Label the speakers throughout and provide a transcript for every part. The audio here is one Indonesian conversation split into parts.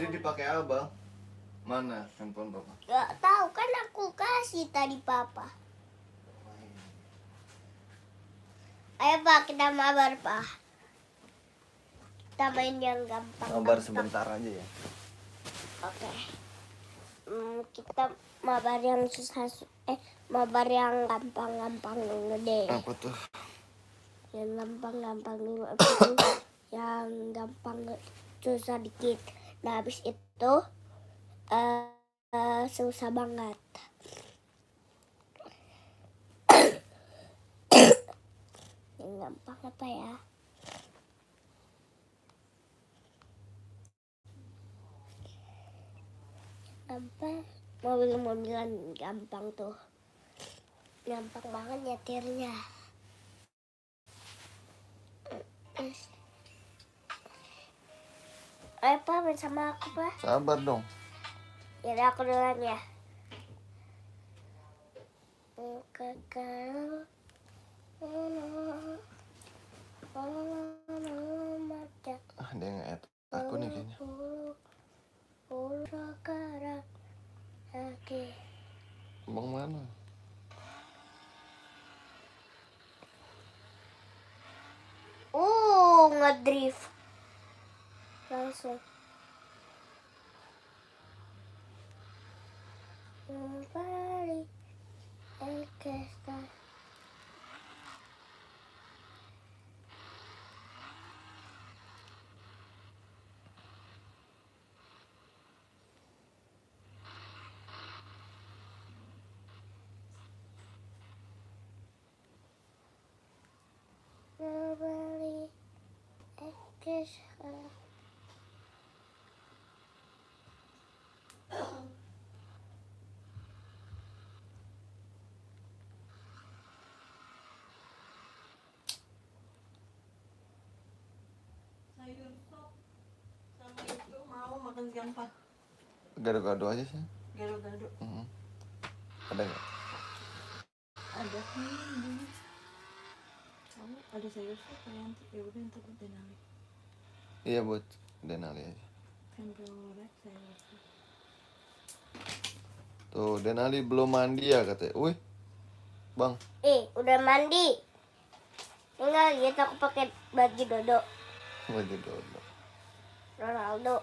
Speaker 1: Tadi dipakai abang. Mana handphone papa?
Speaker 2: Gak tahu kan aku kasih tadi papa. Ayo pak, kita mabar pak. Kita main yang gampang.
Speaker 1: Mabar sebentar aja ya.
Speaker 2: Oke. Kita mabar yang susah. Mabar yang gampang-gampang dulu deh.
Speaker 1: Apa tuh?
Speaker 2: Yang gampang-gampang dulu. Habis itu yang gampang susah dikit. Nah habis itu susah banget. Yang gampang apa ya? Gampang. Mobil-mobilan gampang tuh. Gampang banget nyetirnya. Ayo pak, main sama aku pak.
Speaker 1: Sabar dong.
Speaker 2: Jadi aku duluan ya. Kakak.
Speaker 1: Dia nge-add aku nih kayaknya. Abang mana?
Speaker 2: Ngedrift langsung. Kembali orkestra. Kembali orkestra.
Speaker 3: Sayur sop sama itu mau makan siang pak?
Speaker 1: Gado-gado aja sih.
Speaker 3: Gado-gado.
Speaker 1: Ada nggak?
Speaker 3: Ada nih. Kamu ada sayur sop kayak ya udah ntar buat Denali.
Speaker 1: Iya buat Denali aja.
Speaker 3: Sambal goreng sayur sop.
Speaker 1: Tuh Denali belum mandi ya katanya. Wih, bang.
Speaker 2: Udah mandi. Tinggal gitu aku pakai baju dodo.
Speaker 1: Baju dodo.
Speaker 2: Ronaldo.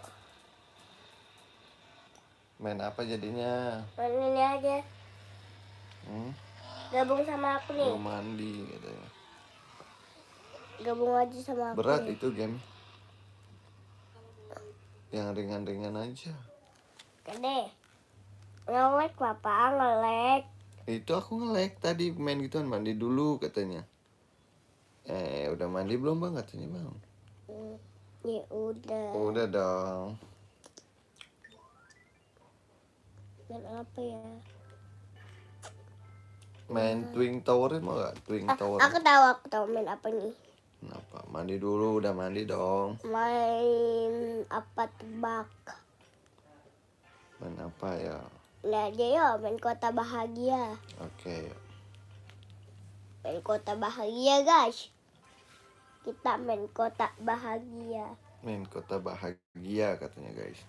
Speaker 1: Main apa jadinya?
Speaker 2: Main ini aja. Gabung sama aku nih.
Speaker 1: Belum mandi katanya.
Speaker 2: Gabung aja sama aku.
Speaker 1: Berat
Speaker 2: nih.
Speaker 1: itu game. Yang ringan-ringan aja.
Speaker 2: Gede. Ngelek papa, ngelek.
Speaker 1: Itu aku nge-lag tadi main gituan, mandi dulu katanya. Udah mandi belum bang katanya bang?
Speaker 2: Ya udah.
Speaker 1: Udah dong.
Speaker 2: Main apa ya?
Speaker 1: Main Twin Tower mau gak? Twin Tower.
Speaker 2: Aku tahu main apa nih.
Speaker 1: Kenapa? Mandi dulu, udah mandi dong.
Speaker 2: Main apa tebak.
Speaker 1: Main apa ya?
Speaker 2: Nah aja ya, main kota bahagia.
Speaker 1: Oke.
Speaker 2: Main kota bahagia guys. Kita main kota bahagia.
Speaker 1: Main kota bahagia katanya guys.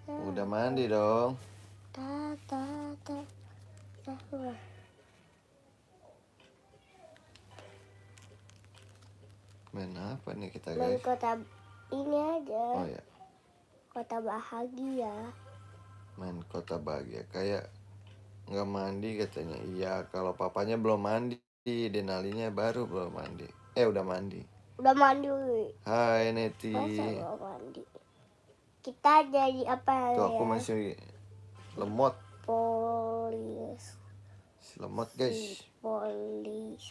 Speaker 1: Udah mandi dong. Main apa nih kita
Speaker 2: Main
Speaker 1: guys?
Speaker 2: kota ini aja.
Speaker 1: Oh ya,
Speaker 2: Kota bahagia.
Speaker 1: main kota bahagia. Kayak nggak mandi katanya. Iya, kalau papanya belum mandi, Denalinya baru belum mandi. Udah mandi.
Speaker 2: Udah mandi.
Speaker 1: Hai Neti.
Speaker 2: Masa gak mandi? Kita jadi apa
Speaker 1: Tuh
Speaker 2: ya?
Speaker 1: aku masih lemot.
Speaker 2: Polis.
Speaker 1: Si lemot guys.
Speaker 2: Polis.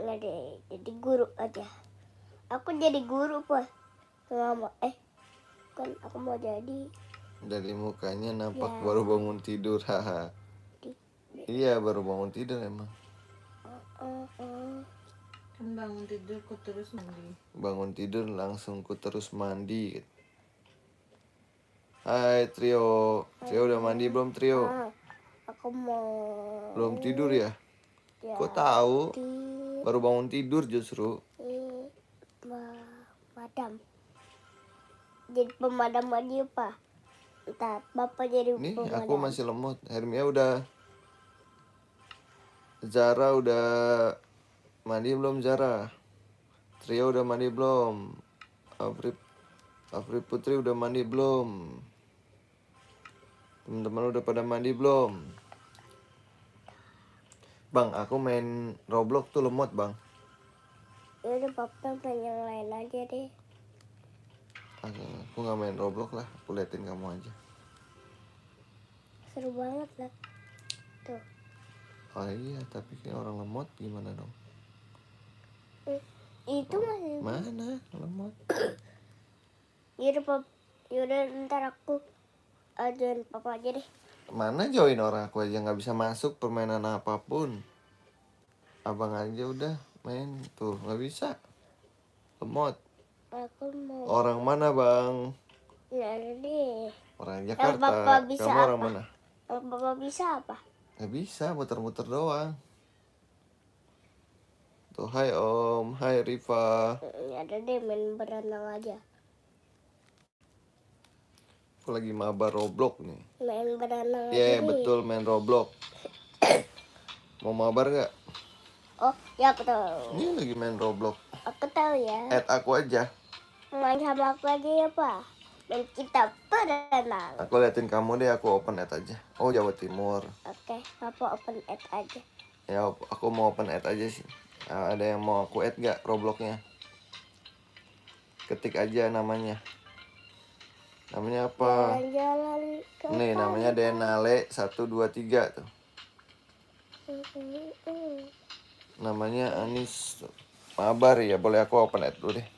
Speaker 2: Nggak deh, jadi guru aja. Aku jadi guru pak. Kan aku mau jadi.
Speaker 1: Dari mukanya nampak
Speaker 2: Ya.
Speaker 1: baru bangun tidur, haha. Iya baru bangun tidur emang.
Speaker 3: Kan bangun tidur kok terus mandi.
Speaker 1: Bangun tidur langsung ku terus mandi. Hai Trio. Trio udah mandi belum Trio?
Speaker 2: Aku mau.
Speaker 1: Belum tidur ya? Kok tahu? Baru bangun tidur justru.
Speaker 2: pemadam. Jadi pemadam aja pak. Ntar bapak jadi
Speaker 1: Nih
Speaker 2: pemadam.
Speaker 1: aku masih lemot. Hermia udah. Zara udah mandi belum Zara? Tria udah mandi belum? Afri Putri udah mandi belum? Teman-teman udah pada mandi belum? Bang, aku main Roblox tuh lemot bang.
Speaker 2: Ya udah bapak main yang lain aja deh.
Speaker 1: Aku nggak main Roblox lah. Aku liatin kamu aja.
Speaker 2: Seru banget lah. Tuh.
Speaker 1: Oh iya, tapi kayak orang lemot gimana dong?
Speaker 2: Itu masih.
Speaker 1: Mana lemot?
Speaker 2: Yaudah ntar aku ajarin papa aja deh.
Speaker 1: Mana join orang, aku aja nggak bisa masuk permainan apapun. Abang aja udah main tuh nggak bisa. Lemot.
Speaker 2: Aku mau.
Speaker 1: Orang mana bang?
Speaker 2: Ya ada deh.
Speaker 1: Orang
Speaker 2: Yang
Speaker 1: Jakarta.
Speaker 2: bapak bisa
Speaker 1: Kamu orang
Speaker 2: apa?
Speaker 1: mana?
Speaker 2: Yang bapak bisa apa?
Speaker 1: Nggak bisa, muter-muter doang. Tuh, hai Om, hai Riva.
Speaker 2: Ya ada deh main berenang aja.
Speaker 1: Aku lagi mabar Roblox nih.
Speaker 2: Main berenang aja
Speaker 1: Iya
Speaker 2: deh.
Speaker 1: betul, main Roblox. Mau mabar nggak?
Speaker 2: Oh ya aku tahu.
Speaker 1: Ini lagi main Roblox.
Speaker 2: Aku tahu ya.
Speaker 1: Add aku aja.
Speaker 2: Main sama aku aja ya pak. Dan kita berenang.
Speaker 1: Aku liatin kamu deh, aku open add aja. Oh Jawa Timur.
Speaker 2: Oke, papa open add aja.
Speaker 1: Ya aku mau open add aja sih. Ada yang mau aku add gak Robloxnya? Ketik aja namanya. Namanya apa?
Speaker 2: Jalan-jalan ke
Speaker 1: Nih namanya Denale 123 tuh. Namanya Anis Mabar ya. Boleh aku open add dulu deh.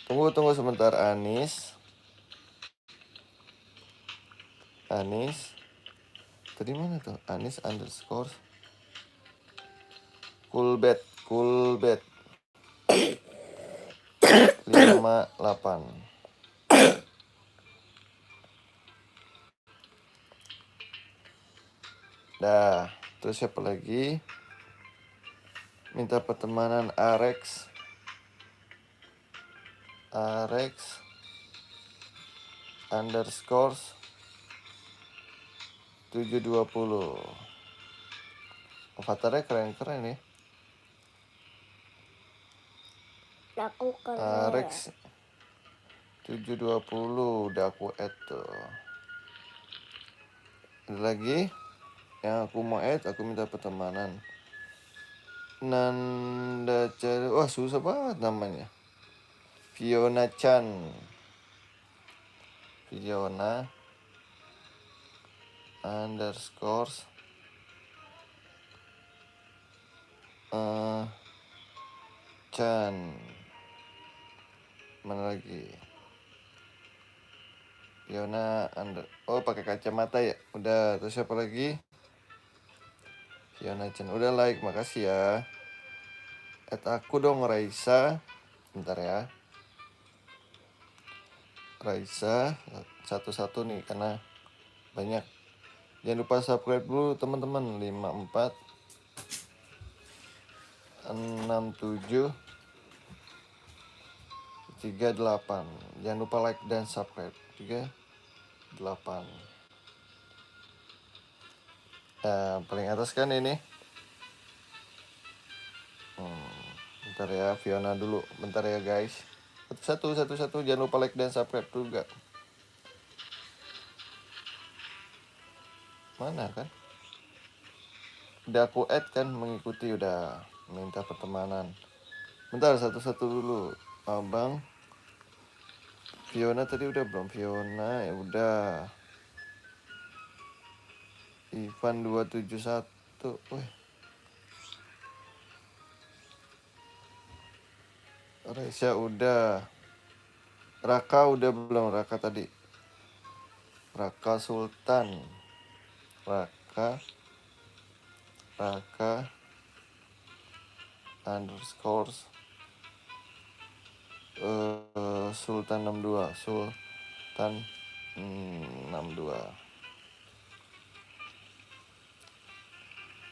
Speaker 1: Tunggu sebentar Anis. Tadi mana tuh? Anis underscore Coolbet 58. Dah, terus siapa lagi? Minta pertemanan Arex underscore 720. Avatarnya keren-keren ya.
Speaker 2: Aku kan.
Speaker 1: Arex 720 udah aku add tuh. Ada lagi yang aku mau add, aku minta pertemanan. Nanda Cari, wah susah banget namanya. Fiona Chan. Fiona underscore Chan. Mana lagi? Fiona oh pakai kacamata ya. Udah, terus siapa lagi? Fiona Chan. Udah like, makasih ya. Add aku dong Raisa. Bentar ya. Raisa satu-satu nih karena banyak. Jangan lupa subscribe dulu teman-teman. 54 67 38. Jangan lupa like dan subscribe. 38. Paling atas kan ini. Bentar ya, Fiona dulu. Bentar ya guys. Satu-satu. Jangan lupa like dan subscribe juga. Mana kan? Udah aku add kan, mengikuti udah. Minta pertemanan. Bentar, satu-satu dulu. Abang. Fiona tadi udah belum? Fiona ya udah. Ivan 271. Wih. Raisya udah. Raka udah belum? Raka tadi. Raka Sultan. Raka underscore Sultan 62. Sultan 62.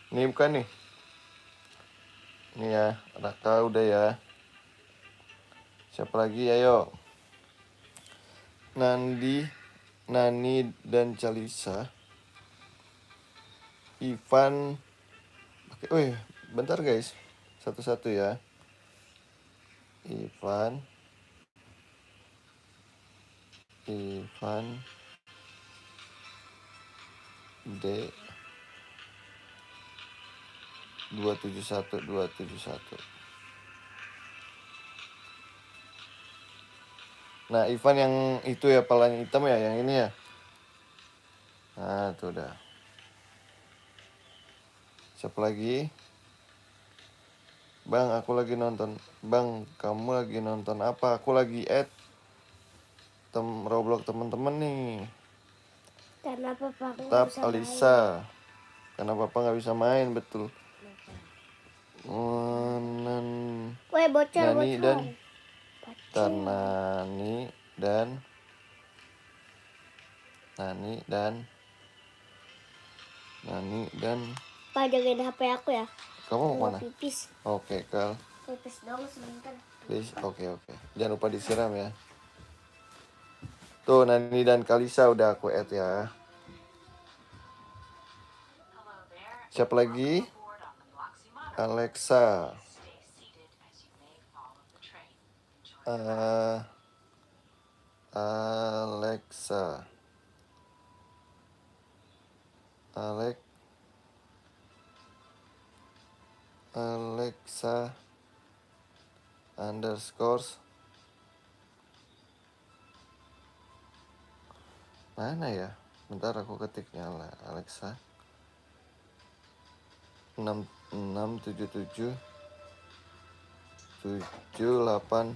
Speaker 1: Ini bukan nih. Ini ya, Raka udah ya. Siapa lagi? Ayo. Nani dan Calisa. Ivan. Oke, wih, bentar guys. Satu-satu ya. Ivan, D 271. Nah, Ivan yang itu ya, palanya hitam ya, yang ini ya. Nah, tuh udah. Siapa lagi? Bang, aku lagi nonton. Bang, kamu lagi nonton apa? Aku lagi add Roblox teman-teman nih.
Speaker 2: Karena papa aku
Speaker 1: Tetap
Speaker 2: bisa main.
Speaker 1: Alisa. Karena papa nggak bisa main, betul.
Speaker 2: Weh, bocor.
Speaker 1: Nani dan
Speaker 2: Bocor.
Speaker 1: Nani dan
Speaker 2: Pak, jagain HP aku ya.
Speaker 1: kamu mau
Speaker 2: Mau
Speaker 1: mana?
Speaker 2: pipis.
Speaker 1: Oke, Kal.
Speaker 2: Pipis dong sebentar.
Speaker 1: Please, oke. Jangan lupa disiram ya. Tuh, Nani dan Kalisa udah aku add ya. Siapa lagi? Alexa. Alexa underscores. Mana ya? Bentar aku ketiknya lah. Alexa 6677 786.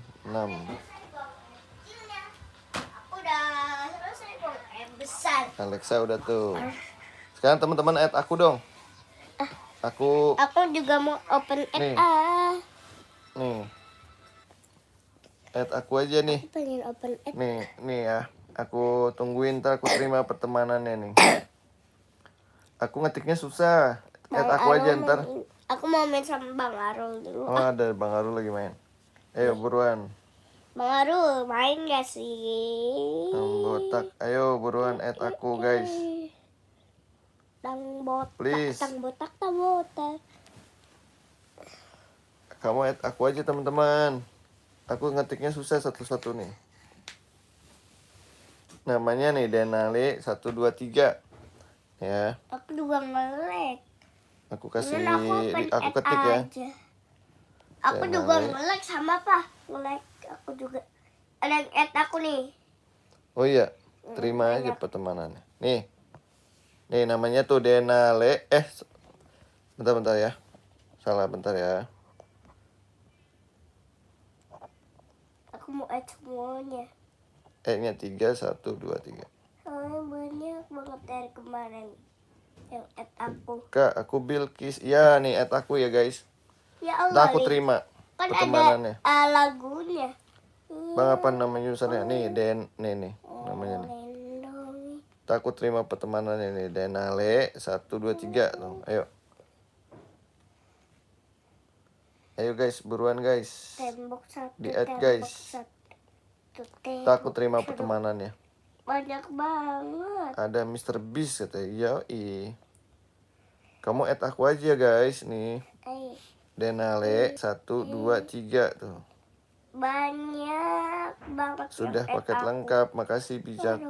Speaker 2: Aku udah selesai kok. Besar.
Speaker 1: Alexa udah tuh. Sekarang teman-teman add aku dong. Aku
Speaker 2: juga mau open app.
Speaker 1: Nih. Nih. Add aku aja nih.
Speaker 2: Aku pengen open app.
Speaker 1: Nih ya. Aku tungguin, ntar aku terima pertemanannya nih. Aku ngetiknya susah. Add aku aja ntar.
Speaker 2: Aku mau main sama Bang Arul dulu.
Speaker 1: Oh, ada Bang Arul lagi main. Ayo buruan.
Speaker 2: Bang Arul main gak sih?
Speaker 1: Botak. Ayo buruan add aku guys.
Speaker 2: Tang botak.
Speaker 1: Please.
Speaker 2: Tang botak. Tang botak.
Speaker 1: Kamu add aku aja teman-teman. Aku ngetiknya susah satu-satu nih. Namanya nih Denale 123. Ya.
Speaker 2: Aku juga nge-lag.
Speaker 1: Aku kasih
Speaker 2: Ketik
Speaker 1: aku ketik ya.
Speaker 2: aja. Aku juga nge-lag sama apa? Nge-lag aku juga. Ada yang add aku nih.
Speaker 1: Oh iya, terima aja pertemanannya. Nih namanya tuh Denale. Bentar ya. Salah bentar ya.
Speaker 2: Aku mau add semuanya.
Speaker 1: Nya 3, 1, 2, 3.
Speaker 2: Soalnya banyak banget dari kemarin yang add aku.
Speaker 1: Kak, aku Bilkis. Ya nih add aku ya guys.
Speaker 2: Ya
Speaker 1: Ntar
Speaker 2: Allah.
Speaker 1: aku terima
Speaker 2: Kan
Speaker 1: pertemanannya.
Speaker 2: ada lagunya.
Speaker 1: Bang apa namanya usernya? Nih nih namanya nih. Ntar aku terima pertemanannya nih. Denale 1, 2, 3 tuh. Ayo guys, buruan guys.
Speaker 2: Tembok satu.
Speaker 1: Di add guys. Ntar aku terima pertemanannya.
Speaker 2: Banyak banget.
Speaker 1: Ada Mr. Beast katanya. Yoi. Kamu add aku aja guys nih. Denale 1, 2, 3 tuh.
Speaker 2: Banyak banget.
Speaker 1: Sudah paket lengkap. Makasih bijak.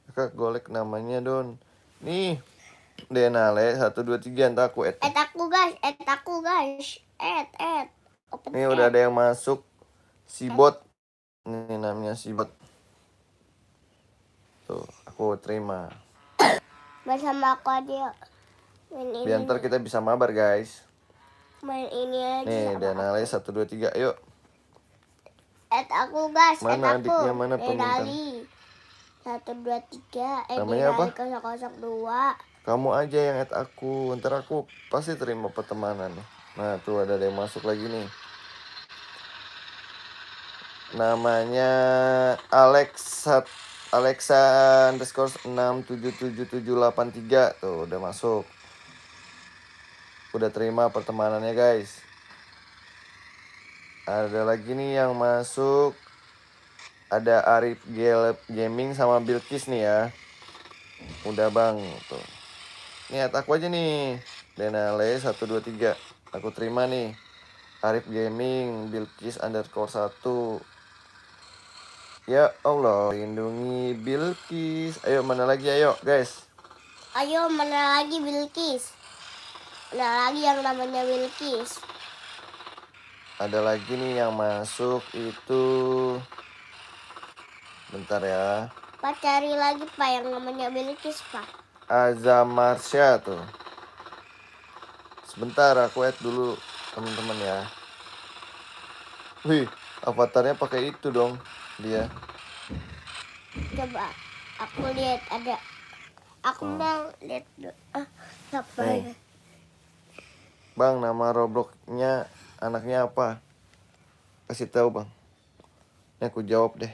Speaker 1: Kakak golek namanya Don. Nih. Denale 1, 2, 3 ntar aku add.
Speaker 2: Add aku guys. Add. Open
Speaker 1: Nih udah ada yang masuk. Sibot. Ini namanya Sibot. Tuh, aku terima.
Speaker 2: Bersama aku aja.
Speaker 1: Biar ntar kita bisa mabar guys.
Speaker 2: Main ini aja.
Speaker 1: Nih, Denale 1, 2, 3. Ayo.
Speaker 2: Add aku guys.
Speaker 1: Mana
Speaker 2: add aku.
Speaker 1: adiknya, mana permintaan?
Speaker 2: 1, 2, 3.
Speaker 1: Namanya apa?
Speaker 2: 002.
Speaker 1: Kamu aja yang add aku. Ntar aku pasti terima pertemanan. Nah, tuh ada yang masuk lagi nih. Namanya Alexa underscore 677783. Tuh udah masuk. Udah terima pertemanannya guys. Ada lagi nih yang masuk. Ada Arif Gaming sama Bilkis nih ya. Udah bang tuh. Nih aku aja nih. Denale 123. Aku terima nih. Arif Gaming, Bilkis _1. Ya Allah, lindungi Bilkis. Ayo mana lagi ayo guys.
Speaker 2: Ayo, mana lagi Bilkis? Mana lagi yang namanya Bilkis?
Speaker 1: Ada lagi nih yang masuk itu. Bentar ya.
Speaker 2: Pak, cari lagi Pak yang namanya Bilkis Pak.
Speaker 1: Azamarsya tuh. Sebentar aku add dulu teman-teman ya. Wih, avatarnya pakai itu dong dia.
Speaker 2: Coba aku lihat ada. Aku mau lihat siapa
Speaker 1: Nih.
Speaker 2: ya?
Speaker 1: Bang, nama Robloxnya anaknya apa? Kasih tahu bang. Ini aku jawab deh.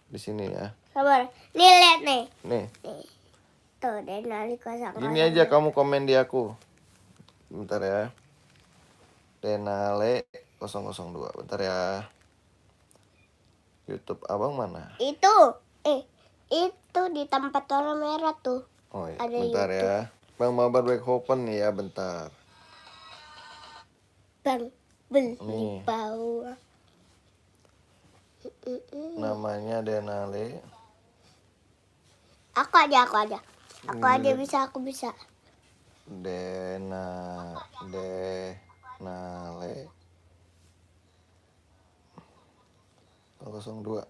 Speaker 1: Di sini ya.
Speaker 2: Sabar. Nih lihat nih.
Speaker 1: Nih.
Speaker 2: Nih. Tuh Denali 002.
Speaker 1: Gini aja kamu komen di aku. Bentar ya. Denale 002. Bentar ya. YouTube abang mana?
Speaker 2: Itu itu di tempat warna merah tuh.
Speaker 1: Oh iya,
Speaker 2: Ada
Speaker 1: bentar
Speaker 2: YouTube.
Speaker 1: ya. Bang Mabar back open nih ya, bentar.
Speaker 2: Bang beli
Speaker 1: Nih.
Speaker 2: bawah.
Speaker 1: Namanya Denale.
Speaker 2: Aku aja. Aku aja bisa, aku bisa.
Speaker 1: Denale 002.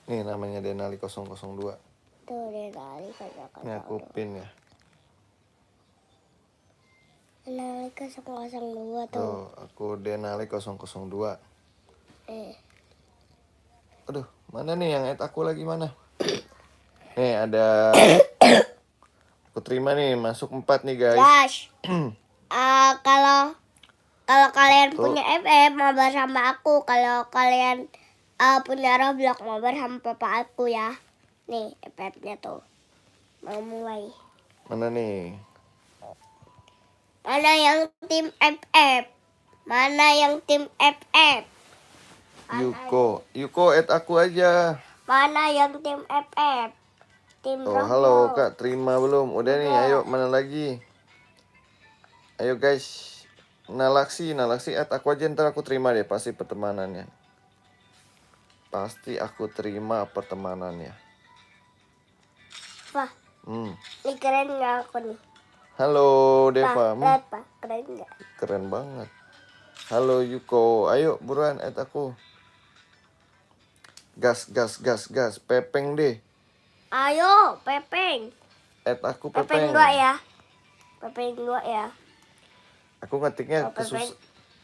Speaker 1: Nih namanya Denali 002.
Speaker 2: Tuh Denali 002.
Speaker 1: Ini aku pin ya.
Speaker 2: Denali 002 tuh.
Speaker 1: Tuh, aku Denali 002. Aduh, mana nih yang add aku lagi mana? Nih ada. Aku terima nih, masuk 4 nih guys.
Speaker 2: Guys, kalau kalian
Speaker 1: Tuh.
Speaker 2: punya FF mabar sama aku, kalau kalian punya Roblox mabar sama papa aku ya. Nih FF-nya tuh. Mau mulai.
Speaker 1: Mana nih?
Speaker 2: Mana yang tim FF? Mana yang tim FF?
Speaker 1: Yuko add aku aja.
Speaker 2: Mana yang tim FF? Tim
Speaker 1: Oh,
Speaker 2: Roblox.
Speaker 1: halo Kak, terima belum? Udah nih, ayo mana lagi? Ayo guys. Nalaksi add aku aja, ntar aku terima deh pasti pertemanannya. Pasti aku terima pertemanannya.
Speaker 2: Wah,
Speaker 1: Hmm.
Speaker 2: ini keren nggak aku nih?
Speaker 1: Halo Deva.
Speaker 2: Lihat Pak, keren nggak?
Speaker 1: Keren banget. Halo Yuko, ayo buruan add aku. Gas. Pepeng deh.
Speaker 2: Ayo, Pepeng.
Speaker 1: Add aku
Speaker 2: Pepeng
Speaker 1: Pepeng.
Speaker 2: 2 ya. Pepeng 2 ya.
Speaker 1: Aku ngetiknya
Speaker 2: Kalau Pepeng-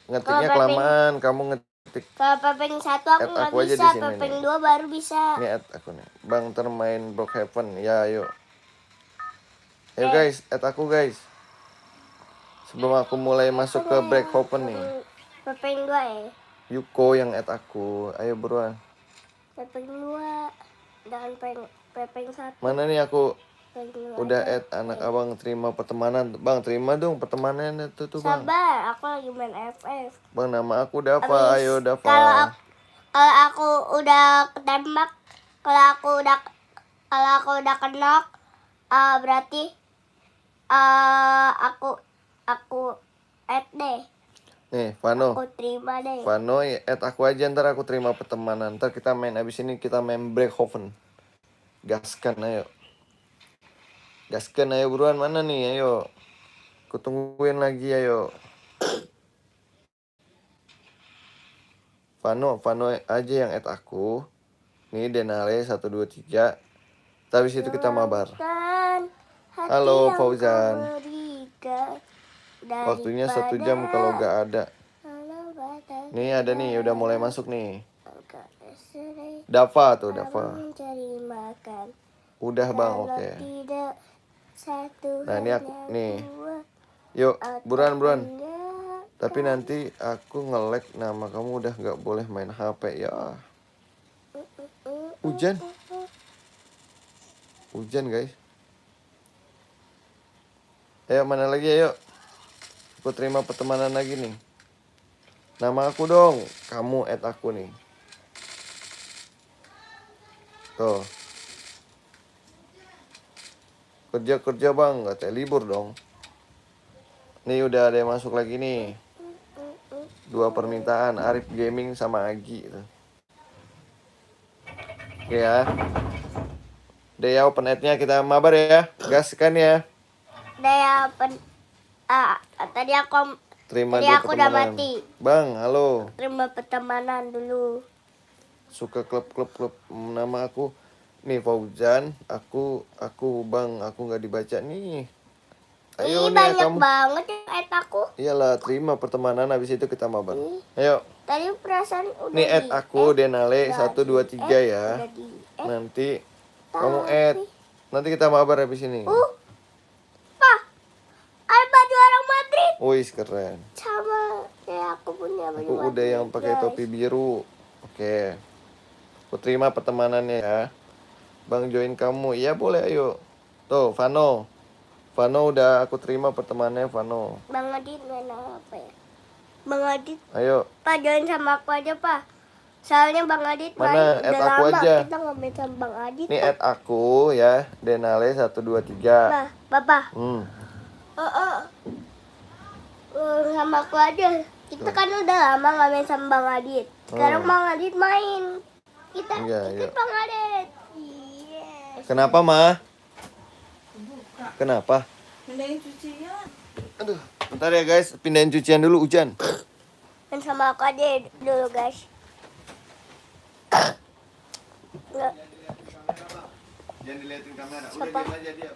Speaker 1: ngetiknya
Speaker 2: kalau
Speaker 1: kelamaan, kamu ngetik.
Speaker 2: Kalau Pepeng 1 aku
Speaker 1: Add
Speaker 2: nggak
Speaker 1: aku aja
Speaker 2: bisa,
Speaker 1: di sini
Speaker 2: Pepeng
Speaker 1: nih.
Speaker 2: 2 baru bisa.
Speaker 1: Ini add aku nih. Bang termain Brookhaven. Ya, ayo. Ayo guys, add aku guys. Sebelum aku mulai masuk ke Brookhaven nih.
Speaker 2: Pepeng 2 ya.
Speaker 1: Yuko yang add aku. Ayo buruan.
Speaker 2: Pepeng 2. Jangan Pepeng 1.
Speaker 1: Mana nih aku
Speaker 2: Pepeng 2
Speaker 1: udah
Speaker 2: aja.
Speaker 1: add anak abang terima pertemanan. Bang terima dong pertemanannya tuh bang.
Speaker 2: Sabar, aku lagi main FF.
Speaker 1: Bang nama aku Dava.
Speaker 2: Abis,
Speaker 1: Ayo Dava.
Speaker 2: Kalau aku udah ketembak, kalau aku udah kenok, berarti aku add deh.
Speaker 1: Nih Vano.
Speaker 2: Aku terima deh.
Speaker 1: Vano add aku aja, ntar aku terima pertemanan. Ntar kita main abis ini, kita main Brookhaven. Gaskan ayo. Gaskan ayo buruan, mana nih ayo. Aku tungguin lagi ayo. Vano aja yang add aku. Nih Denale 123. Tapi situ kita mabar. Halo, Fauzan. Waktunya 1 jam kalau gak ada. Nih ada nih, udah mulai masuk nih. Dava tuh, Dava.
Speaker 2: Mencari makan.
Speaker 1: Udah bang,
Speaker 2: Kalau
Speaker 1: oke.
Speaker 2: tidak satu
Speaker 1: Nah ini aku
Speaker 2: hanya
Speaker 1: nih.
Speaker 2: dua,
Speaker 1: Yuk, buruan.
Speaker 2: enggak.
Speaker 1: Tapi nanti aku nge-lag nama kamu, udah gak boleh main HP ya. Hujan guys. Ayo mana lagi ayo. Aku terima pertemanan lagi nih. Nama aku dong. Kamu add aku nih. Tuh. Kerja bang, nggak libur dong. Nih udah ada yang masuk lagi nih. 2 permintaan, Arif Gaming sama Agi. Oke ya. Udah ya open ad-nya kita mabar ya. Gaskan ya.
Speaker 2: Daya tadi aku
Speaker 1: Terima
Speaker 2: tadi
Speaker 1: 2
Speaker 2: aku udah
Speaker 1: pertemanan.
Speaker 2: mati.
Speaker 1: Bang, halo.
Speaker 2: Terima pertemanan dulu.
Speaker 1: Suka klub. Nama aku nih Fauzan. Aku bang, aku nggak dibaca nih. Ayo
Speaker 2: Ih,
Speaker 1: nih ya
Speaker 2: banyak
Speaker 1: kamu.
Speaker 2: banget yang add aku.
Speaker 1: Iyalah, terima pertemanan habis itu kita mabar.
Speaker 2: Ih,
Speaker 1: Ayo.
Speaker 2: tadi perasaan udah
Speaker 1: Nih add aku Denale
Speaker 2: udah
Speaker 1: 1 2
Speaker 2: di
Speaker 1: 3
Speaker 2: add,
Speaker 1: ya.
Speaker 2: udah di add.
Speaker 1: Nanti kamu add.
Speaker 2: Tapi
Speaker 1: Nanti kita mabar habis ini.
Speaker 2: Pak, ada baju orang Madrid
Speaker 1: Wih, keren.
Speaker 2: sama kayak aku punya baju
Speaker 1: Aku
Speaker 2: Madrid.
Speaker 1: udah yang pakai
Speaker 2: guys.
Speaker 1: topi biru. Oke. Aku terima pertemanannya ya. Bang join kamu. Iya boleh ayo. Tuh, Vano. Vano udah aku terima pertemanannya Vano.
Speaker 2: Bang Adit mana apa ya? Bang Adit,
Speaker 1: Ayo.
Speaker 2: Pak join sama aku aja Pak. Soalnya Bang Adit
Speaker 1: Mana?
Speaker 2: main
Speaker 1: Add
Speaker 2: udah
Speaker 1: aku
Speaker 2: lama.
Speaker 1: aja.
Speaker 2: Kita nggak main sama Bang Adit.
Speaker 1: Nih
Speaker 2: Pak.
Speaker 1: add aku ya. Denale 1 2 3.
Speaker 2: Nah, Bapak. Sama aku aja. Kita kan udah lama nggak main sama Bang Adit. Sekarang Bang Adit main. Kita
Speaker 1: Iya,
Speaker 2: ikut
Speaker 1: iya.
Speaker 2: Bang Adit. Yes.
Speaker 1: Kenapa, Ma? Kenapa?
Speaker 3: Pindahin cucian.
Speaker 1: Aduh, bentar ya guys, pindahin cucian dulu hujan.
Speaker 2: Main sama aku aja dulu guys. Nggak.
Speaker 1: Jangan dilihatin kamera.
Speaker 2: Udah, Siapa?
Speaker 1: diam aja dia.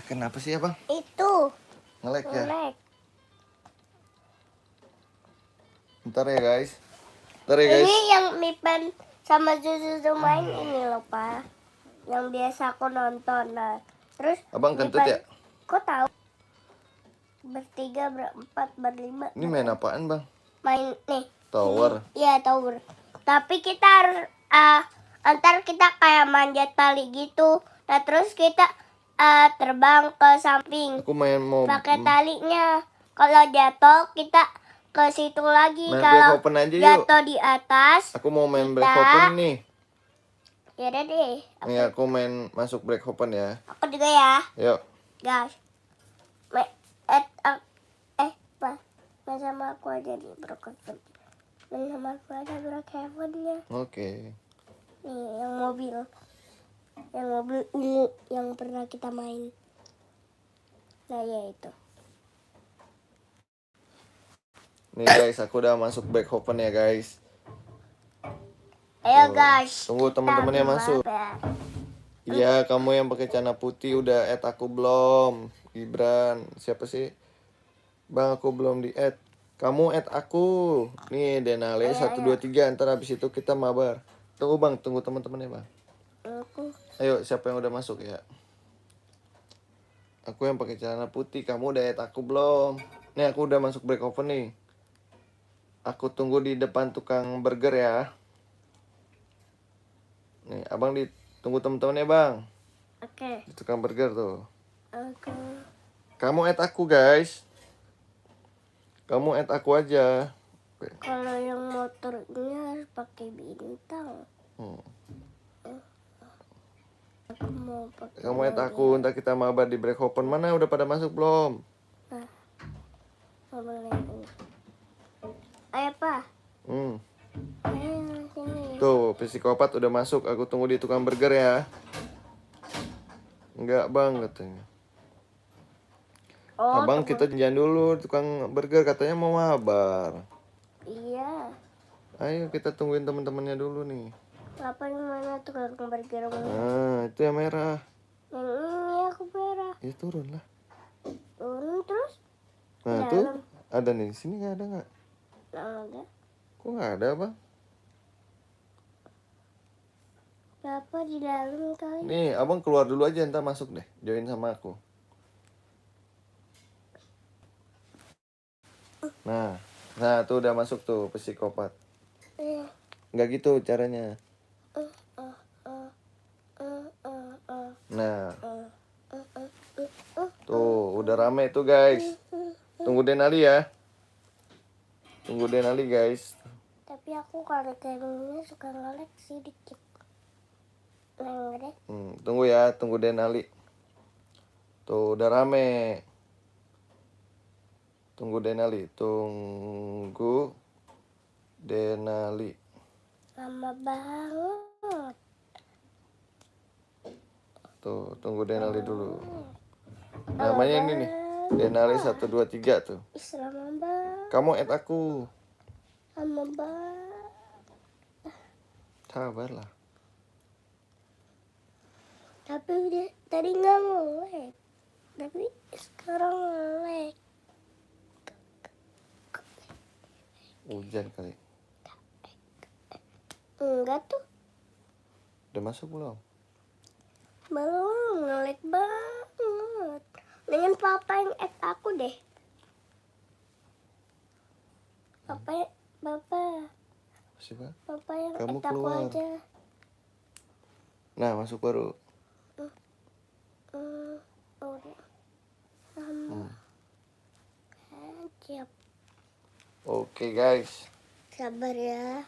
Speaker 1: Kenapa sih ya bang?
Speaker 2: Itu
Speaker 1: Nge-lag ya?
Speaker 2: nge-lag.
Speaker 1: Bentar ya guys. Bentar ya guys.
Speaker 2: Ini yang Mipen sama Zuzu main ini loh Pak. Yang biasa aku nonton. Nah, terus
Speaker 1: Abang kentut ya?
Speaker 2: Kok tahu? Bertiga, berempat, berlima.
Speaker 1: Ini main apaan bang?
Speaker 2: Main nih.
Speaker 1: Tower.
Speaker 2: Iya tower. Tapi kita harus antar kita kayak manjat tali gitu. Nah terus kita terbang ke samping.
Speaker 1: Aku mau
Speaker 2: Pakai talinya. Kalau jatuh kita ke situ lagi.
Speaker 1: main
Speaker 2: Kalau
Speaker 1: Black Open aja yuk.
Speaker 2: jatuh di atas.
Speaker 1: Aku mau main
Speaker 2: kita-
Speaker 1: Black Open nih.
Speaker 2: Ya udah deh.
Speaker 1: Nih aku main masuk Black Open ya.
Speaker 2: Aku juga ya,
Speaker 1: Yuk.
Speaker 2: guys. Main sama aku aja nih Broken. Main sama aku aja Broken-nya.
Speaker 1: Oke.
Speaker 2: Nih yang mobil ungu yang pernah kita main. Nah ya itu.
Speaker 1: Nih guys, aku udah masuk Black Open ya guys.
Speaker 2: Ayo
Speaker 1: Tuh.
Speaker 2: guys.
Speaker 1: Tunggu teman-temannya
Speaker 2: kita
Speaker 1: masuk.
Speaker 2: mabar.
Speaker 1: Iya, kamu yang pakai celana putih udah add aku belum? Gibran, siapa sih? Bang, aku belum di add. Kamu add aku. Nih, Denale 1 2 3. Ntar habis itu kita mabar. Tunggu bang, tunggu teman-temannya bang.
Speaker 2: Aku
Speaker 1: Ayo, siapa yang udah masuk ya? Aku yang pakai celana putih. Kamu udah add aku belum? Nih aku udah masuk break open nih. Aku tunggu di depan tukang burger ya. Nih, abang ditunggu temen-temennya bang.
Speaker 2: Oke.
Speaker 1: Di tukang burger tuh.
Speaker 2: Oke.
Speaker 1: Kamu add aku guys. Kamu add aku aja. Oke.
Speaker 2: Kalau yang motor ini harus pakai bintang.
Speaker 1: Hmm.
Speaker 2: Aku mau pakai.
Speaker 1: Kamu add aku, ntar kita mabar di break open. Mana udah pada masuk belum?
Speaker 2: Mau boleh ini. Ayo pak. Ayo sini.
Speaker 1: Tuh, psikopat udah masuk. Aku tunggu di tukang burger ya. Enggak bang katanya.
Speaker 2: Oh,
Speaker 1: Abang kita janjian dulu di tukang burger katanya mau mabar.
Speaker 2: iya.
Speaker 1: Ayo kita tungguin teman-temannya dulu nih.
Speaker 2: Apa yang mana tuh kalau burger mana?
Speaker 1: Nah, itu yang merah.
Speaker 2: Yang ini aku merah.
Speaker 1: Ya turun lah.
Speaker 2: Turun terus?
Speaker 1: Nah,
Speaker 2: Dalam.
Speaker 1: tuh ada nih. Di sini nggak ada nggak?
Speaker 2: Nggak ada.
Speaker 1: Kok nggak ada bang?
Speaker 2: Bapak di dalam kali.
Speaker 1: Nih, abang keluar dulu aja ntar masuk deh. Join sama aku. Nah tuh udah masuk tuh psikopat.
Speaker 2: Eh,
Speaker 1: Nggak gitu caranya.
Speaker 2: eh, eh, eh, eh, eh, eh,
Speaker 1: Nah,
Speaker 2: eh, eh, eh.
Speaker 1: tuh udah rame tuh guys. Tunggu Denali ya. Tunggu Denali guys.
Speaker 2: Tapi aku kalau kayak gini suka ngelek sih dikit. Ngelek.
Speaker 1: Tunggu ya, tunggu Denali. Tuh udah rame. Tunggu Denali, tunggu Denali.
Speaker 2: Lama banget.
Speaker 1: Tuh, tunggu Denali dulu. Namanya ini nih. Denali 1 2 3 tuh.
Speaker 2: Ih, lama banget.
Speaker 1: Kamu add aku.
Speaker 2: Lama banget.
Speaker 1: Sabarlah.
Speaker 2: Tapi udah tadi nggak ngelek. Tapi sekarang ngelek.
Speaker 1: Hujan kali.
Speaker 2: Enggak tuh.
Speaker 1: Udah masuk belum?
Speaker 2: Belum, ngelek banget. Dengan papa yang add aku deh. Bapak
Speaker 1: Siapa?
Speaker 2: Papa yang
Speaker 1: Kamu
Speaker 2: add aku
Speaker 1: keluar.
Speaker 2: aja.
Speaker 1: Nah, masuk baru.
Speaker 2: Udah. Sama. Siap.
Speaker 1: Oke, guys.
Speaker 2: Sabar ya.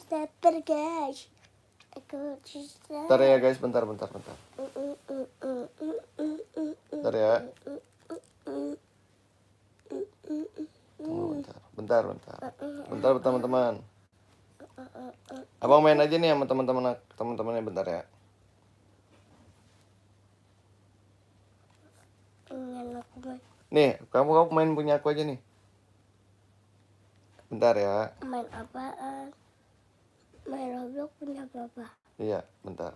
Speaker 2: Sabar guys. Aku bisa.
Speaker 1: Bentar ya, guys. Bentar. Bentar ya. Tunggu bentar. Bentar, teman-teman. Abang main aja nih sama teman-temannya bentar ya.
Speaker 2: Aku main.
Speaker 1: Nih, kamu main punya aku aja nih. Bentar ya.
Speaker 2: Main apaan? Main Roblox punya papa.
Speaker 1: Iya, bentar.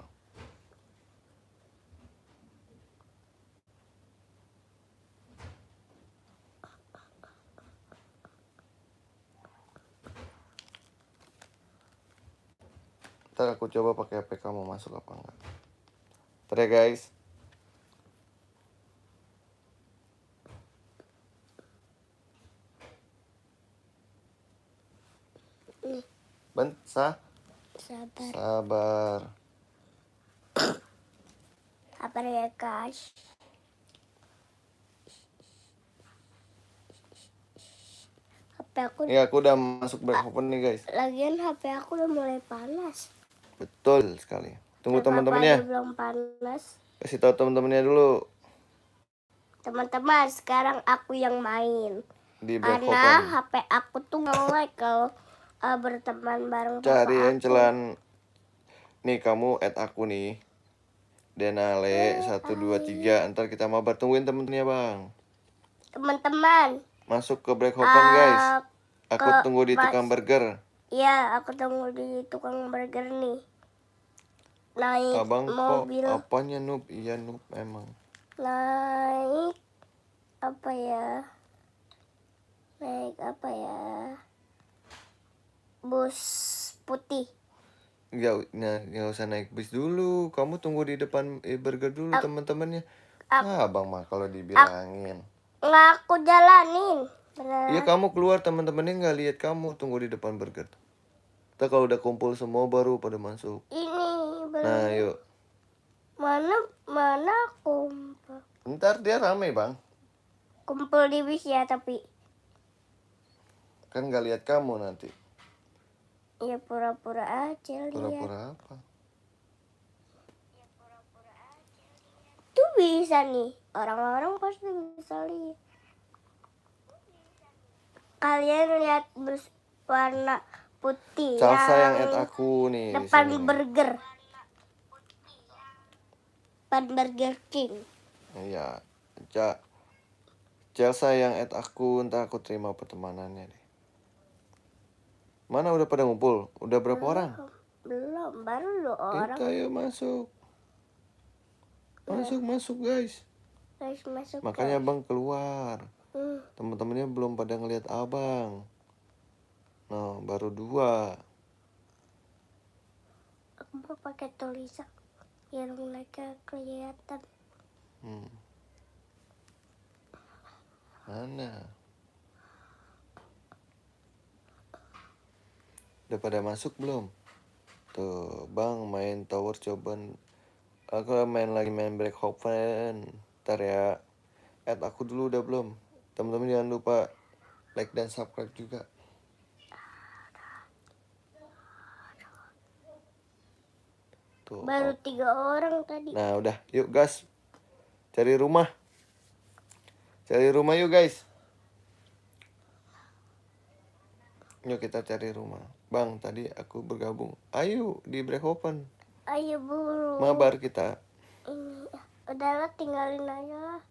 Speaker 1: Ntar aku coba pakai HP kamu masuk apa enggak. Bentar ya guys.
Speaker 2: Nih, sabar.
Speaker 1: Sabar.
Speaker 2: Sabar ya guys. HP aku
Speaker 1: Nih aku udah masuk break open nih guys.
Speaker 2: lagian HP aku udah mulai panas.
Speaker 1: Betul sekali. Tunggu
Speaker 2: Papa
Speaker 1: teman-temannya.
Speaker 2: aja belum panas.
Speaker 1: Kasih tahu teman-temannya dulu
Speaker 2: Teman-teman, sekarang aku yang main.
Speaker 1: di break
Speaker 2: Karena
Speaker 1: open.
Speaker 2: HP aku tuh nge-lag kalau berteman bareng
Speaker 1: Cari
Speaker 2: papa
Speaker 1: yang
Speaker 2: aku.
Speaker 1: celan. Nih kamu add aku nih. Denale 1 2 3. Ntar kita mabar. Tungguin temen-temennya bang.
Speaker 2: Teman-teman,
Speaker 1: Masuk ke break open guys. Aku
Speaker 2: ke
Speaker 1: tunggu di tukang burger.
Speaker 2: iya aku tunggu di tukang burger nih. Naik
Speaker 1: Abang
Speaker 2: mobil.
Speaker 1: kok apanya noob? Iya noob emang.
Speaker 2: Naik apa ya? Bus putih.
Speaker 1: nggak usah naik bis dulu. Kamu tunggu di depan burger dulu teman-temannya. Abang mah kalau dibilangin.
Speaker 2: Nggak aku jalanin.
Speaker 1: Iya
Speaker 2: Beneran.
Speaker 1: kamu keluar, teman-temannya nggak lihat kamu, tunggu di depan burger. Ntar kalau udah kumpul semua baru pada masuk.
Speaker 2: Ini belum.
Speaker 1: Nah yuk.
Speaker 2: Mana kumpul.
Speaker 1: Ntar dia rame bang.
Speaker 2: Kumpul di bis ya tapi.
Speaker 1: Kan nggak lihat kamu nanti.
Speaker 2: Ya pura-pura aja lihat.
Speaker 1: Pura-pura apa?
Speaker 2: Itu bisa nih. Orang-orang pasti bisa lihat. Kalian lihat bus warna putih
Speaker 1: Salsa yang add aku nih. di
Speaker 2: depan
Speaker 1: sini nih.
Speaker 2: burger. Depan Burger King.
Speaker 1: Iya. Chelsea yang add aku, ntar aku terima pertemanannya deh. Mana udah pada ngumpul? Udah berapa orang?
Speaker 2: Belum, baru 2 orang.
Speaker 1: Kita ayo masuk. Masuk guys.
Speaker 2: Guys, masuk.
Speaker 1: Makanya abang keluar.
Speaker 2: Hmm.
Speaker 1: Teman-temannya belum pada ngeliat abang. Nah, baru 2.
Speaker 2: Aku mau pakai tulisan biar mereka kelihatan.
Speaker 1: Mana? Udah pada masuk belum? Tuh, bang main tower coba. Aku main Black Hoven. Ntar ya. Add aku dulu udah belum? Teman-teman jangan lupa like dan subscribe juga. Tuh.
Speaker 2: Baru 3 orang tadi.
Speaker 1: Nah udah, yuk gas. Cari rumah. Cari rumah yuk guys. Yuk kita cari rumah. Bang, tadi aku bergabung. Ayo di Black Open.
Speaker 2: Ayo buru.
Speaker 1: Mabar kita.
Speaker 2: Ini udahlah tinggalin aja lah.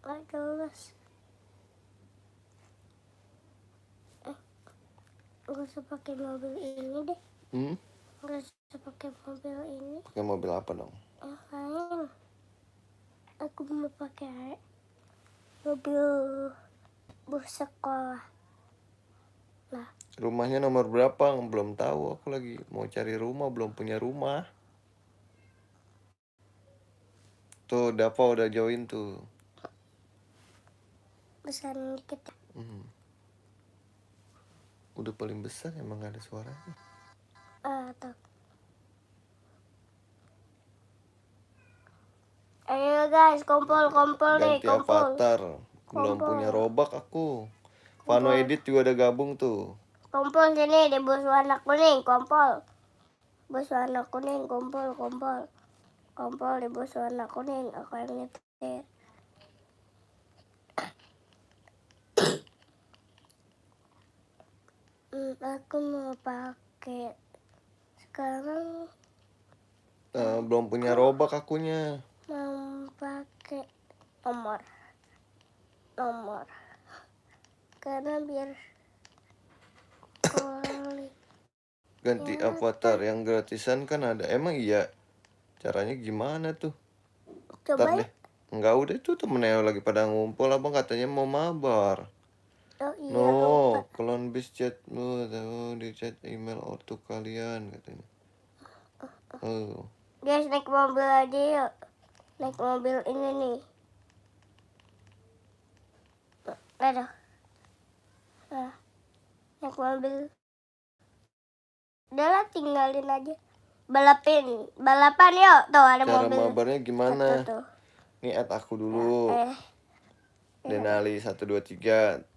Speaker 2: Gak jelas. Gak usah pakai mobil ini deh. Gak usah pakai mobil ini.
Speaker 1: Pakai mobil apa dong?
Speaker 2: Lain. Aku mau pakai mobil bus sekolah. Nah.
Speaker 1: Rumahnya nomor berapa? Belum tahu. Aku lagi mau cari rumah, belum punya rumah. Tuh, Dava udah join tuh.
Speaker 2: Besar dikit.
Speaker 1: Udah paling besar emang gak ada suaranya.
Speaker 2: Tuh. Ayo guys, kumpul nih,
Speaker 1: Ganti
Speaker 2: kumpul.
Speaker 1: avatar. Belum punya robak aku. Vano Edit juga udah gabung tuh.
Speaker 2: Kumpul sini di bus warna kuning, kumpul. Bus warna kuning, kumpul. Kumpul di bus warna kuning, aku yang nyetir. Aku mau pakai sekarang.
Speaker 1: Belum punya robak akunya.
Speaker 2: Mau pakai nomor. Karena biar
Speaker 1: Ganti avatar yang gratisan kan ada. Emang iya? Caranya gimana tuh?
Speaker 2: Coba
Speaker 1: deh. Enggak, udah itu temennya lagi pada ngumpul. Abang katanya mau mabar.
Speaker 2: Oh iya,
Speaker 1: No, klon bis chat lu tahu di chat email ortu kalian katanya.
Speaker 2: Guys, naik mobil aja yuk. Naik mobil ini nih. Aduh. Naik mobil. Udahlah tinggalin aja. Balapan yuk. Tuh ada
Speaker 1: Cara
Speaker 2: mobil.
Speaker 1: mabarnya gimana?
Speaker 2: Tuh.
Speaker 1: Nih add aku dulu. Denali 1 2 3.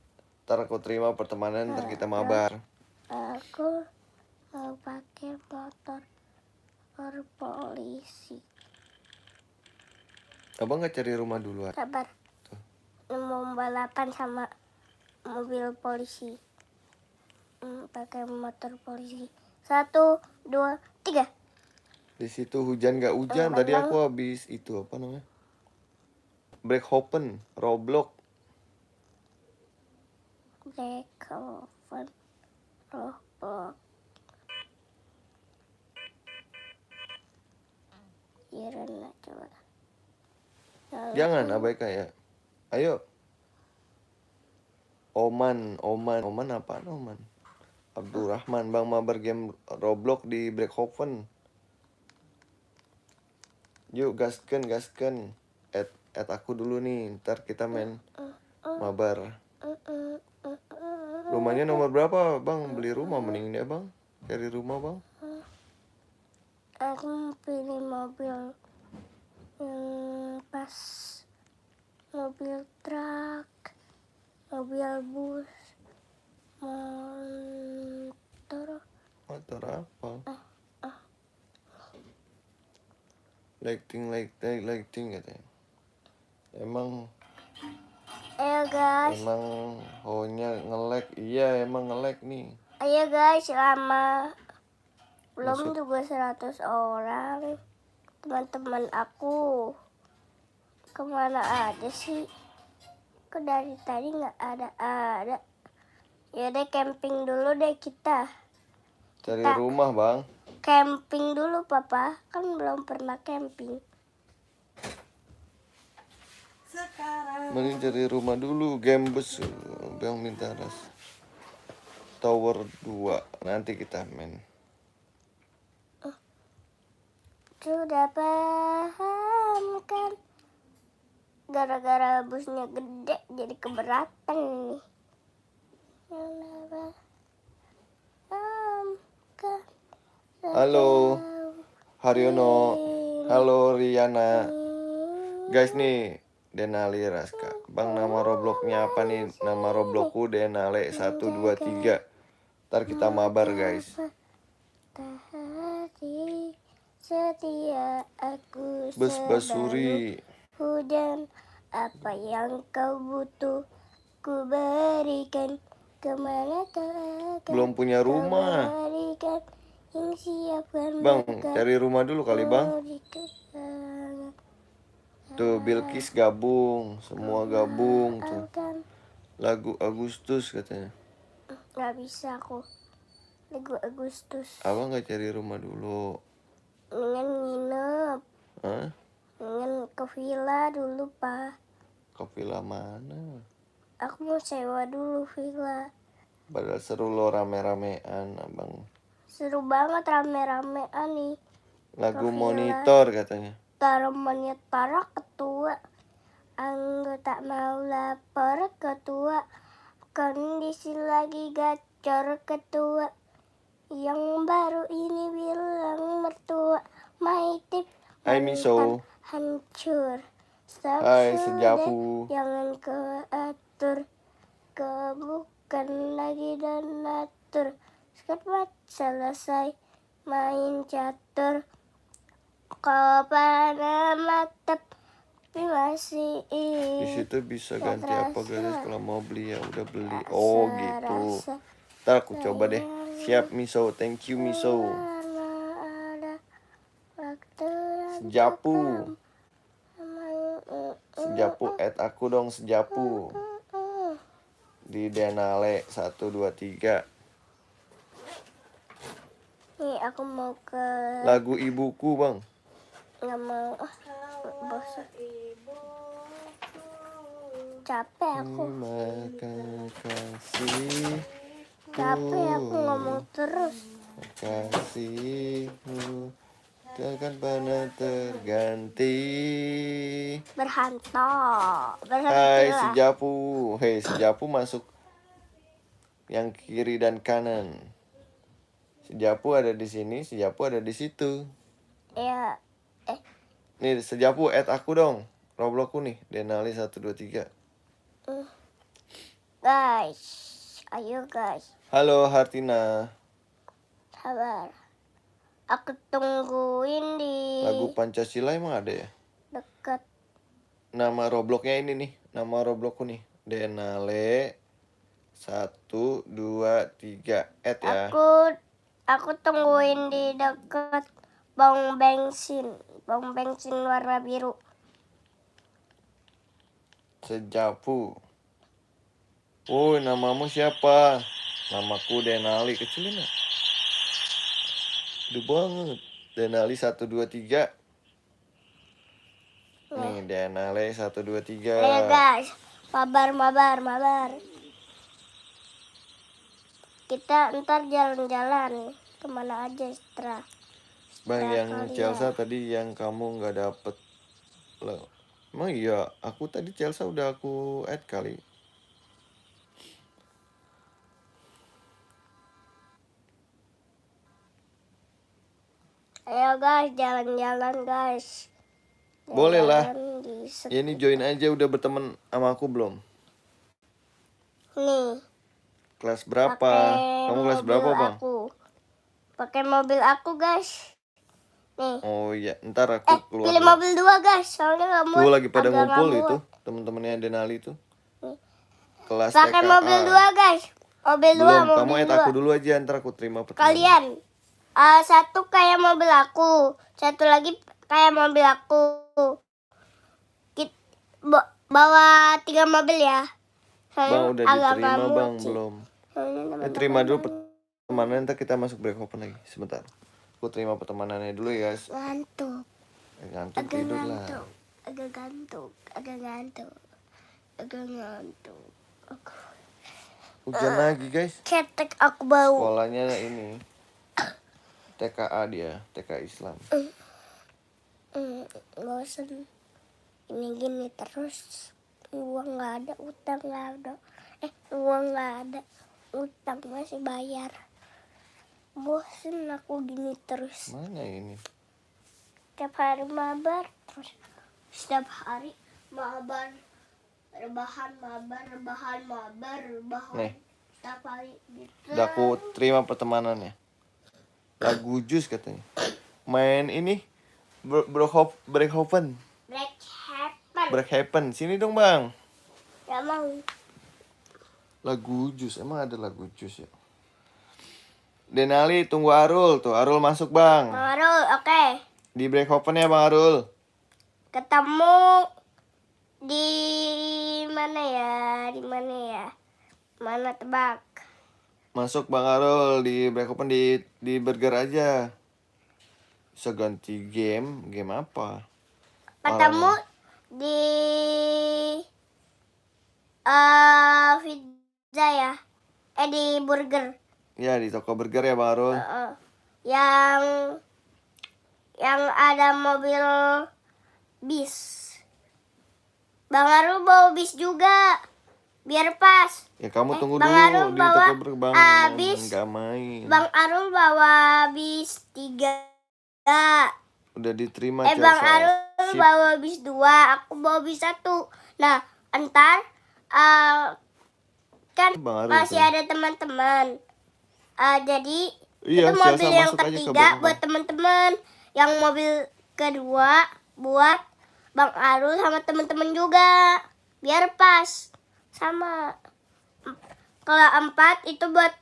Speaker 1: Ntar aku terima pertemanan, ntar kita mabar.
Speaker 2: Aku mau pakai motor polisi.
Speaker 1: Abang nggak cari rumah dulu?
Speaker 2: Sabar.
Speaker 1: Tuh.
Speaker 2: Mau balapan sama mobil polisi. Pakai motor polisi. 1 2 3.
Speaker 1: Di situ hujan nggak hujan? Tadi aku habis itu apa namanya? Break open, Roblox.
Speaker 2: Irena coba.
Speaker 1: Jangan abaikan ya. Ayo. Oman apaan Oman? Abdurrahman, Bang mabar game Roblox di Breakhaven. Yuk gasken. Add aku dulu nih, ntar kita main mabar. Rumahnya nomor berapa Bang? Beli rumah mending ya Bang. Cari rumah Bang.
Speaker 2: Aku mau pilih mobil yang pas, mobil truk, mobil bus, motor.
Speaker 1: Motor apa? Lighting katanya. Emang
Speaker 2: Ayo guys,
Speaker 1: honya nge-lag. Iya emang nge-lag nih.
Speaker 2: ayo guys, lama belum
Speaker 1: Masuk.
Speaker 2: juga 100 orang. Teman-teman aku kemana aja sih? Kok dari tadi nggak ada. Yaudah camping dulu deh kita.
Speaker 1: Cari
Speaker 2: Kita-
Speaker 1: rumah Bang.
Speaker 2: Camping dulu papa, kan belum pernah camping.
Speaker 3: Sekarang
Speaker 1: Mending cari rumah dulu. Game bus Bang minta ras. Tower 2. Nanti kita main.
Speaker 2: Sudah paham kan? Gara-gara busnya gede jadi keberatan nih. Sudah paham kan?
Speaker 1: Halo Haryono. Halo Riana. Guys nih Denali Raska. Bang nama Robloxnya apa nih? Nama Robloxku Denale 123. Ntar kita mabar guys.
Speaker 2: Hati setia aku
Speaker 1: Bus
Speaker 2: sebelum
Speaker 1: Basuri.
Speaker 2: hujan. Apa yang kau butuh ku berikan. Kemana kau akan
Speaker 1: Belum punya rumah.
Speaker 2: berikan. Yang siapkan
Speaker 1: Bang
Speaker 2: bekal
Speaker 1: cari rumah dulu kali Bang.
Speaker 2: di kesangan.
Speaker 1: Tuh Bilkis gabung. Semua gabung tuh.
Speaker 2: Akan
Speaker 1: Lagu Agustus katanya.
Speaker 2: nggak bisa aku lagu Agustus.
Speaker 1: Abang gak cari rumah dulu.
Speaker 2: Ingin nginep,
Speaker 1: Hah?
Speaker 2: ingin ke villa dulu pak.
Speaker 1: Ke villa mana?
Speaker 2: Aku mau sewa dulu villa.
Speaker 1: Padahal seru lo rame-ramean abang.
Speaker 2: Seru banget rame-ramean nih.
Speaker 1: Lagu
Speaker 2: Ke villa.
Speaker 1: monitor katanya.
Speaker 2: Tanamannya para ketua, anggota mau lapor ketua. Kondisi lagi gacor ketua. Yang baru ini bilang mertua. My tip
Speaker 1: Hai Miso.
Speaker 2: hancur. Stop
Speaker 1: Hai
Speaker 2: sudah,
Speaker 1: Sejapu.
Speaker 2: jangan kau atur. Kau bukan lagi donatur. Sekarang selesai main catur. Kau pada mata tapi masih
Speaker 1: Di situ bisa
Speaker 2: gak
Speaker 1: ganti apa
Speaker 2: terasa.
Speaker 1: guys kalau mau beli ya udah beli.
Speaker 2: Rasa,
Speaker 1: Oh gitu.
Speaker 2: rasa.
Speaker 1: Ntar aku coba deh. Siap Miso. Thank you Miso.
Speaker 2: Karena ada waktu yang
Speaker 1: Sejapu.
Speaker 2: tepat.
Speaker 1: Sejapu add aku dong Sejapu. Di Denale 123.
Speaker 2: Nih aku mau ke
Speaker 1: Lagu ibuku bang.
Speaker 2: nggak mau bosan capek aku
Speaker 1: Terima kasih.
Speaker 2: capek aku ngomong terus
Speaker 1: Kasihmu takkan pernah terganti.
Speaker 2: berhantam
Speaker 1: Hai
Speaker 2: berhentilah.
Speaker 1: Sejapu. Hei Sejapu masuk yang kiri dan kanan. Sejapu ada di sini, Sejapu ada di situ.
Speaker 2: Ya
Speaker 1: Nih Sejapu add aku dong. Robloxku nih, Denali 123.
Speaker 2: guys, ayo guys,
Speaker 1: Halo Hartina.
Speaker 2: sabar. Aku tungguin di
Speaker 1: Lagu Pancasila emang ada ya?
Speaker 2: dekat.
Speaker 1: Nama Robloxnya ini nih. Nama Robloxku nih. Denale 123. Add ya.
Speaker 2: Aku tungguin di dekat bong bensin warna biru.
Speaker 1: Sejapu. Woi, namamu siapa? Namaku Denali. Kecilin ya. Gede banget. Denali 123. Nih, Denali 123.
Speaker 2: Ayo guys, mabar. kita ntar jalan-jalan kemana aja setelah
Speaker 1: Bang, yang
Speaker 2: kalian.
Speaker 1: Chelsea tadi yang kamu nggak dapet loh. Emang iya, aku tadi Chelsea udah aku add kali.
Speaker 2: Ayo guys, jalan-jalan guys.
Speaker 1: Boleh lah.
Speaker 2: Jalan di
Speaker 1: Ya ini join aja, udah berteman sama aku belum?
Speaker 2: nih.
Speaker 1: Kelas berapa?
Speaker 2: Pakai
Speaker 1: Kamu kelas
Speaker 2: mobil
Speaker 1: berapa, Bang?
Speaker 2: aku. Pakai mobil aku guys. Nih.
Speaker 1: Oh iya, ntar aku keluar
Speaker 2: Pilih
Speaker 1: dulu.
Speaker 2: mobil 2 guys, soalnya nggak muat.
Speaker 1: Tuh lagi pada
Speaker 2: agak
Speaker 1: ngumpul
Speaker 2: nggak
Speaker 1: itu,
Speaker 2: muat.
Speaker 1: temen-temennya Denali tuh.
Speaker 2: Nih.
Speaker 1: Kelas
Speaker 2: Pakai
Speaker 1: TKA.
Speaker 2: mobil 2 guys. Mobil 2,
Speaker 1: Belum,
Speaker 2: mobil
Speaker 1: kamu add
Speaker 2: 2.
Speaker 1: aku dulu aja, ntar aku terima pertemuan.
Speaker 2: Kalian satu kayak mobil aku, satu lagi kayak mobil aku. Bawa 3 mobil ya.
Speaker 1: Bang, udah
Speaker 2: agak
Speaker 1: diterima
Speaker 2: nggak
Speaker 1: Bang,
Speaker 2: muat sih.
Speaker 1: belum?
Speaker 2: Soalnya
Speaker 1: Terima dulu
Speaker 2: teman-teman
Speaker 1: pertemanan, ntar kita masuk break open lagi, sebentar. Aku terima pertemanannya dulu ya guys.
Speaker 2: ngantuk.
Speaker 1: Ngantuk
Speaker 2: Agak
Speaker 1: tidur lah.
Speaker 2: ngantuk. Agak ngantuk. Agak ngantuk. Agak ngantuk.
Speaker 1: Hujan lagi guys.
Speaker 2: Ketek aku bau.
Speaker 1: Sekolahnya ini TKA dia, TK Islam.
Speaker 2: Bosen. Ini gini terus. Uang nggak ada, utang nggak ada. Uang nggak ada, utang masih bayar. Bosen aku gini terus.
Speaker 1: Mana ini?
Speaker 2: Setiap hari mabar terus. Setiap hari mabar. Rebahan.
Speaker 1: Nih.
Speaker 2: Setiap hari gitu.
Speaker 1: Udah aku terima pertemanannya. Lagu Jus katanya. Main ini Breakhaven. Breakhaven. Sini dong Bang.
Speaker 2: Gak mau.
Speaker 1: Lagu Jus, emang ada lagu Jus ya? Denali tunggu Arul tuh, Arul masuk Bang.
Speaker 2: Bang Arul, oke.
Speaker 1: Di Breakhaven ya Bang Arul.
Speaker 2: Ketemu di mana ya? Mana tebak?
Speaker 1: Masuk Bang Arul di Breakhaven di Burger aja. Bisa ganti game apa?
Speaker 2: Ketemu di pizza ya? Di burger.
Speaker 1: Ya di toko burger ya Bang Arul.
Speaker 2: Yang ada mobil bis. Bang Arul bawa bis juga. Biar pas.
Speaker 1: Ya kamu tunggu
Speaker 2: Bang
Speaker 1: dulu
Speaker 2: Arul
Speaker 1: di
Speaker 2: bawa,
Speaker 1: toko burger Bang.
Speaker 2: bis.
Speaker 1: Nggak main.
Speaker 2: Bang Arul bawa bis 3.
Speaker 1: Udah diterima
Speaker 2: Bang
Speaker 1: Chelsea.
Speaker 2: Arul
Speaker 1: Sip.
Speaker 2: bawa bis 2, aku bawa bis 1. Nah, entar kan
Speaker 1: Bang Arul
Speaker 2: masih
Speaker 1: tuh.
Speaker 2: ada teman-teman. Jadi
Speaker 1: Iya,
Speaker 2: itu mobil
Speaker 1: Chelsea
Speaker 2: yang
Speaker 1: masuk aja ke
Speaker 2: ketiga
Speaker 1: belakang.
Speaker 2: buat teman-teman. Yang mobil kedua buat Bang Arul sama teman-teman juga. Biar pas sama. Kalau 4 itu buat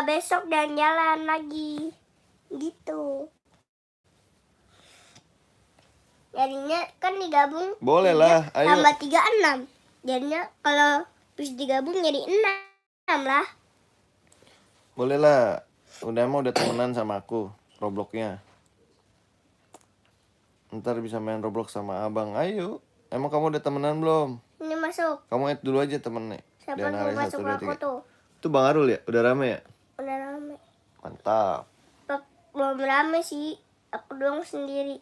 Speaker 2: besok dan jalan lagi. Gitu. Jadinya kan digabung.
Speaker 1: Boleh lah, ayo.
Speaker 2: Tambah 3, 6. Jadinya kalau bis digabung jadi 6 lah.
Speaker 1: Boleh lah. Udah temenan sama aku Robloxnya. Ntar bisa main Roblox sama abang. Ayo. Emang kamu udah temenan belum?
Speaker 2: Ini masuk.
Speaker 1: Kamu add dulu aja temennya.
Speaker 2: Siapa
Speaker 1: Dan
Speaker 2: yang
Speaker 1: hari
Speaker 2: masuk
Speaker 1: 1, 2,
Speaker 2: aku
Speaker 1: 3.
Speaker 2: tuh?
Speaker 1: Itu Bang Arul ya? Udah rame ya?
Speaker 2: Udah rame.
Speaker 1: Mantap.
Speaker 2: Belum rame sih. Aku doang sendiri.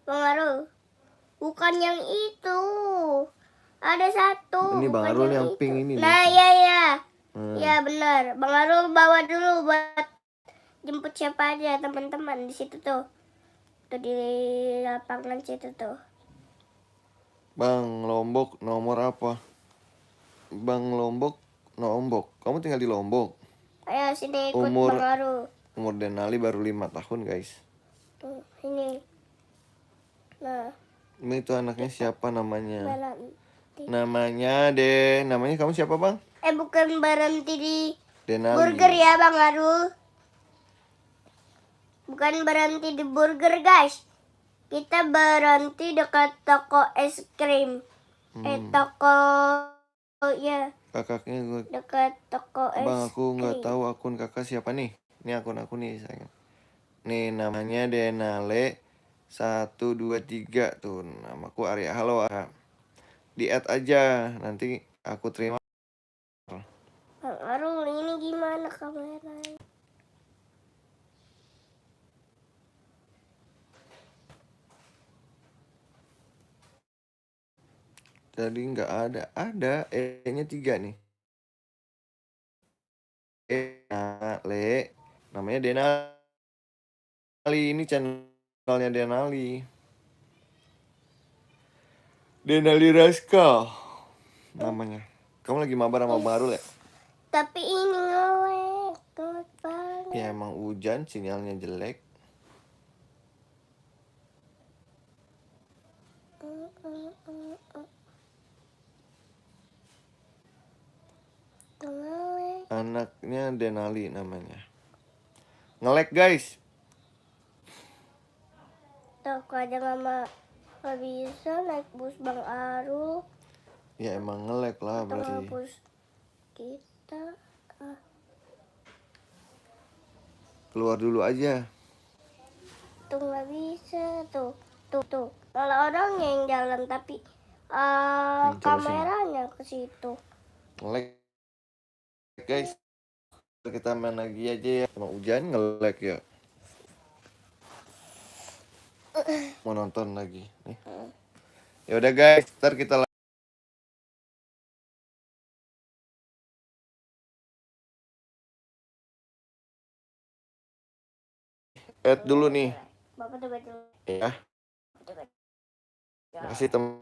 Speaker 2: Bang Arul. Bukan yang itu. Ada satu.
Speaker 1: Ini Bang
Speaker 2: bukan
Speaker 1: Arul yang
Speaker 2: itu.
Speaker 1: pink ini.
Speaker 2: Nah, iya.
Speaker 1: Hmm.
Speaker 2: Ya benar. Bang Arul bawa dulu buat jemput siapa aja teman-teman di situ tuh. Tuh di lapangan situ tuh.
Speaker 1: Bang Lombok nomor apa? Bang Lombok. Kamu tinggal di Lombok.
Speaker 2: Ayo sini ikut
Speaker 1: Umur-
Speaker 2: Bang Arul.
Speaker 1: Umur Denali baru 5 tahun guys.
Speaker 2: Tuh, ini. Nah,
Speaker 1: Ini itu anaknya siapa namanya?
Speaker 2: berhenti.
Speaker 1: Namanya kamu siapa Bang?
Speaker 2: Bukan berhenti di
Speaker 1: Denali.
Speaker 2: burger ya Bang Arul. Bukan berhenti di burger guys. Kita berhenti dekat toko es krim. Toko ya
Speaker 1: Kakaknya gue.
Speaker 2: dekat toko es
Speaker 1: Bang aku nggak
Speaker 2: krim.
Speaker 1: tahu akun kakak siapa nih. Ini akun aku nih sayang. Nih namanya Denale 1, 2, 3 tuh. Namaku Arya. Halo Arya. Di add aja nanti aku terima.
Speaker 2: mana kameranya?
Speaker 1: Tadi nggak ada. Ada. E-nya 3 nih. Le. Namanya Denali. Ini channelnya Denali. Denali Raska namanya. Kamu lagi mabar sama baru ya?
Speaker 2: Tapi ini ngelek banget.
Speaker 1: Ya emang hujan, sinyalnya jelek.
Speaker 2: Ngelek.
Speaker 1: Anaknya Denali namanya. Ngelek guys.
Speaker 2: Tuh, aku aja nggak bisa naik bus Bang Aru.
Speaker 1: Ya emang ngelek lah
Speaker 2: Atau
Speaker 1: berarti.
Speaker 2: bus kita.
Speaker 1: Keluar dulu aja.
Speaker 2: Tuh nggak bisa tuh. Malah orang yang jalan tapi
Speaker 1: Coba
Speaker 2: kameranya ke situ.
Speaker 1: Ngelek guys. Kita main lagi aja ya. Sama hujan ngelek ya. Mau nonton lagi nih. Ya udah guys, ntar kita add dulu nih.
Speaker 2: Bapak coba dulu.
Speaker 1: Ya.
Speaker 2: Coba.
Speaker 1: Makasih teman.